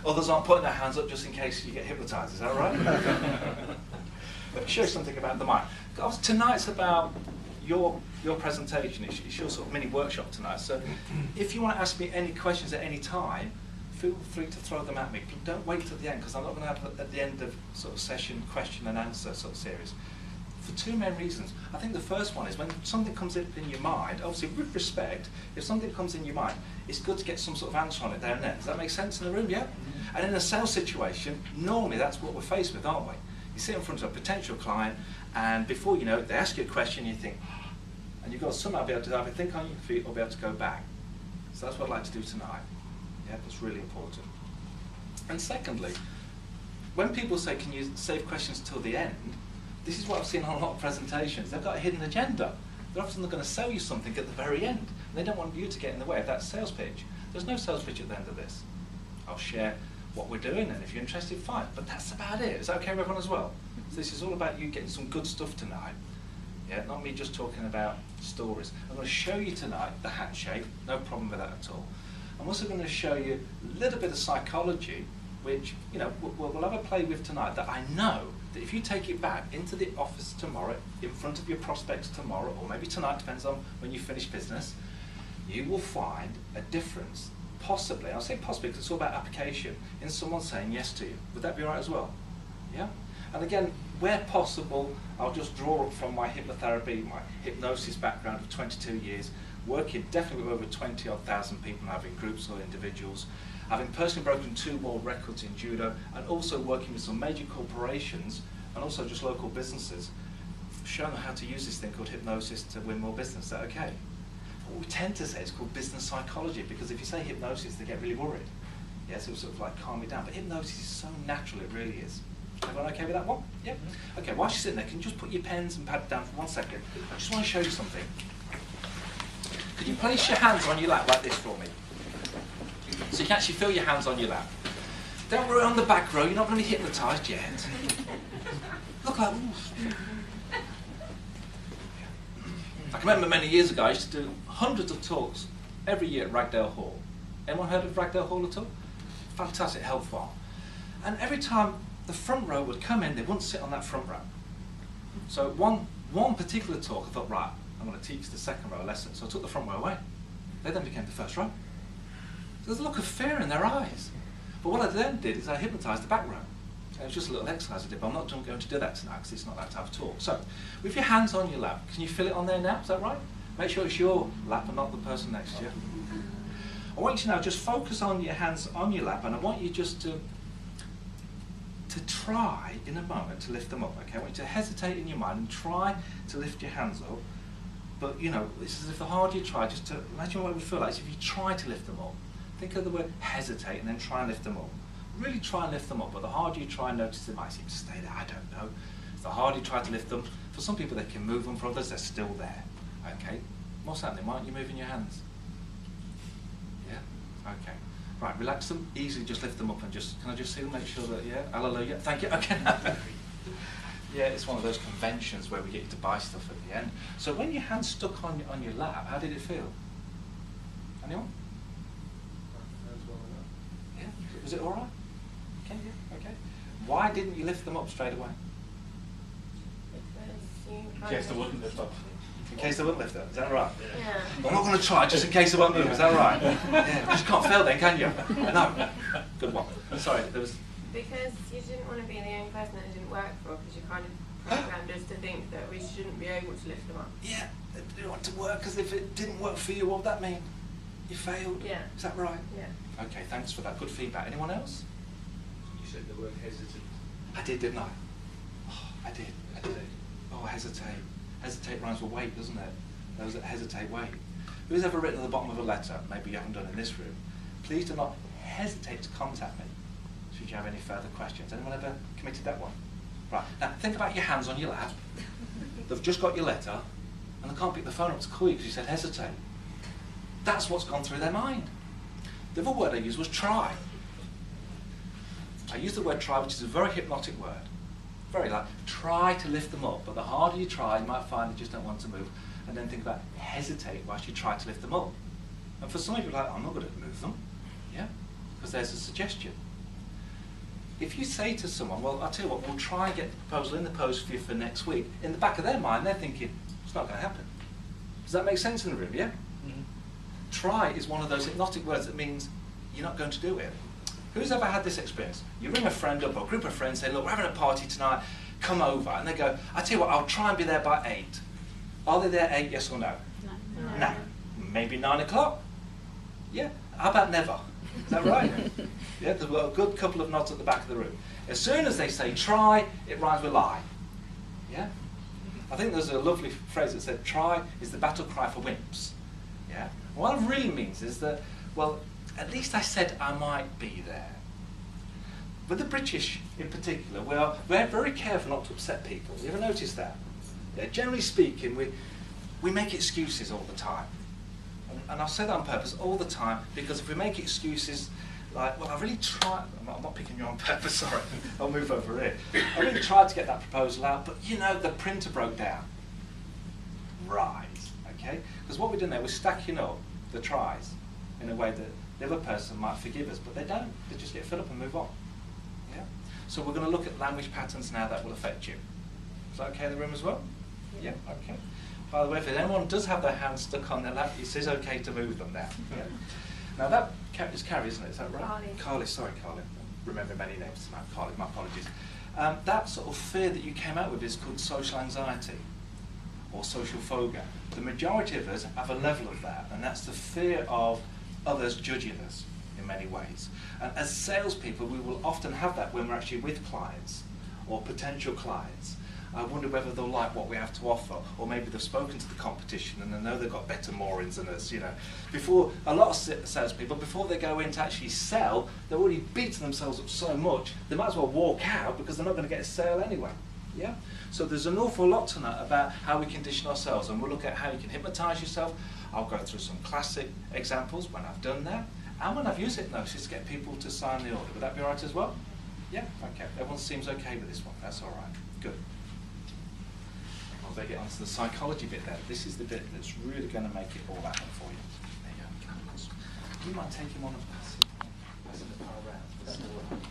Others aren't putting their hands up just in case you get hypnotised, is that right? Let me show you something about the mind. Tonight's about your presentation. It's your sort of mini workshop tonight. So if you want to ask me any questions at any time, feel free to throw them at me. But don't wait till the end, because I'm not going to have at the end of sort of session question and answer sort of series. For two main reasons. I think the first one is when something comes in your mind, obviously with respect, if something comes in your mind, it's good to get some sort of answer on it there and then. Does that make sense in the room? Yeah? And in a sales situation, normally that's what we're faced with, aren't we? You sit in front of a potential client, and before you know it, they ask you a question, you think, and you've got to somehow be able to either think on your feet or be able to go back. So that's what I'd like to do tonight. Yeah, that's really important. And secondly, when people say, can you save questions till the end, this is what I've seen on a lot of presentations. They've got a hidden agenda. They're often going to sell you something at the very end. And they don't want you to get in the way of that sales pitch. There's no sales pitch at the end of this. I'll share what we're doing, and if you're interested, fine. But that's about it. Is that okay with everyone as well? So this is all about you getting some good stuff tonight. Yeah, not me just talking about stories. I'm going to show you tonight the hat shape. No problem with that at all. I'm also going to show you a little bit of psychology, which we'll have a play with tonight, that I know that if you take it back into the office tomorrow, in front of your prospects tomorrow, or maybe tonight, depends on when you finish business, you will find a difference, possibly, I'll say possibly because it's all about application, in someone saying yes to you. Would that be all right as well? Yeah? And again, where possible, I'll just draw up from my hypnotherapy, my hypnosis background of 22 years, working definitely with over 20,000 people, having groups or individuals, having personally broken 2 world records in judo, and also working with some major corporations and also just local businesses, showing them how to use this thing called hypnosis to win more business. Is that okay? What we tend to say is called business psychology, because if you say hypnosis, they get really worried. Yeah, so it's sort of like calm me down. But hypnosis is so natural, it really is. Everyone okay with that one? Yeah? Okay, while you're sitting there, can you just put your pens and pad down for 1 second? I just want to show you something. Could you place your hands on your lap like this for me? So you can actually feel your hands on your lap. Don't worry on the back row, you're not going to be hypnotised yet. Look like, I can remember many years ago, I used to do hundreds of talks every year at Ragdale Hall. Anyone heard of Ragdale Hall at all? Fantastic health farm. And every time the front row would come in, they wouldn't sit on that front row. So one particular talk, I thought, right, I'm going to teach the second row a lesson. So I took the front row away. They then became the first row. So there's a look of fear in their eyes. But what I then did is I hypnotised the back row. It was just a little exercise I did, but I'm not going to do that tonight because it's not that type of talk. So, with your hands on your lap, can you feel it on there now? Is that right? Make sure it's your lap and not the person next to you. I want you to now just focus on your hands on your lap, and I want you just to try in a moment to lift them up. Okay, I want you to hesitate in your mind and try to lift your hands up. But it's as if the harder you try, just to imagine what it would feel like if you try to lift them up. Think of the word hesitate and then try and lift them up. Really try and lift them up, but the harder you try and notice they might seem to stay there, I don't know. The harder you try to lift them, for some people they can move them, for others they're still there. Okay, what's happening? Why aren't you moving your hands? Yeah? Okay. Right, relax them, easily just lift them up and can I just see them, make sure that, yeah, hallelujah, thank you, okay. Yeah, it's one of those conventions where we get you to buy stuff at the end. So when your hand's stuck on your lap, how did it feel? Anyone? Yeah, was it all right? Okay, yeah, okay. Why didn't you lift them up straight away? In case they wouldn't lift up. In case they wouldn't lift up, is that right? Yeah. I'm not going to try just in case they won't move, is that right? Yeah, you just can't fail then, can you? No. Good one. Sorry, there was... Because you didn't want to be the only person that it didn't work for, because you kind of programmed us to think that we shouldn't be able to lift them up. Yeah, they didn't want to work, because if it didn't work for you, what would that mean? You failed? Yeah. Is that right? Yeah. Okay, thanks for that. Good feedback. Anyone else? You said the word hesitant. I did, didn't I? Oh, I did. Oh, hesitate. Hesitate rhymes with wait, doesn't it? Those that hesitate, wait. Who's ever written at the bottom of a letter, maybe you haven't done in this room, please do not hesitate to contact me should you have any further questions. Anyone ever committed that one? Right, now think about your hands on your lap. They've just got your letter, and they can't pick the phone up to call you because you said hesitate. That's what's gone through their mind. The other word I used was try. I used the word try, which is a very hypnotic word. Very like, try to lift them up, but the harder you try, you might find they just don't want to move. And then think about hesitate whilst you try to lift them up. And for some of you, like, I'm not going to move them. Yeah? Because there's a suggestion. if you say to someone, well, I'll tell you what, we'll try and get the proposal in the post for you for next week, in the back of their mind, they're thinking, it's not going to happen. Does that make sense in the room, yeah? Mm-hmm. Try is one of those hypnotic words that means you're not going to do it. Who's ever had this experience? You ring a friend up or a group of friends, say, look, we're having a party tonight, come over. And they go, I tell you what, I'll try and be there by 8. Are they there 8, yes or no? No. No. Maybe 9 o'clock? Yeah. How about never? Is that right? Yeah, there's a good couple of nods at the back of the room. As soon as they say try, it rhymes with lie. Yeah? I think there's a lovely phrase that said, try is the battle cry for wimps. Yeah? What it really means is that, well, at least I said I might be there. With the British in particular, we're very careful not to upset people. You ever notice that? Yeah, generally speaking, we make excuses all the time. And I'll say that on purpose all the time, because if we make excuses like, well, I really tried, I'm not picking you on purpose, sorry, I'll move over here. I really tried to get that proposal out, but you know, the printer broke down. Right, okay? Because what we're doing there, we're stacking up the tries in a way that the other person might forgive us, but they don't. They just get filled up and move on. Yeah? So we're going to look at language patterns now that will affect you. Is that okay in the room as well? Yeah, okay. By the way, if anyone does have their hands stuck on their lap, it is okay to move them now. Yeah. Now that is Carrie, isn't it? Is that right? Carly, sorry, Carly. I'm remembering many names tonight. Carly, my apologies. That sort of fear that you came out with is called social anxiety or social phobia. The majority of us have a level of that, and that's the fear of others judging us in many ways. And as salespeople, we will often have that when we're actually with clients or potential clients. I wonder whether they'll like what we have to offer, or maybe they've spoken to the competition and they know they've got better moorings than us. You know, before a lot of salespeople, before they go in to actually sell, they're already beating themselves up so much they might as well walk out because they're not going to get a sale anyway. Yeah. So there's an awful lot tonight about how we condition ourselves, and we'll look at how you can hypnotise yourself. I'll go through some classic examples when I've done that, and when I've used hypnosis to get people to sign the order. Would that be all right as well? Yeah. Okay. Everyone seems okay with this one. That's all right. Good. They get onto the psychology bit there. This is the bit that's really going to make it all happen for you. There you go. Do you mind taking one of passing the car around?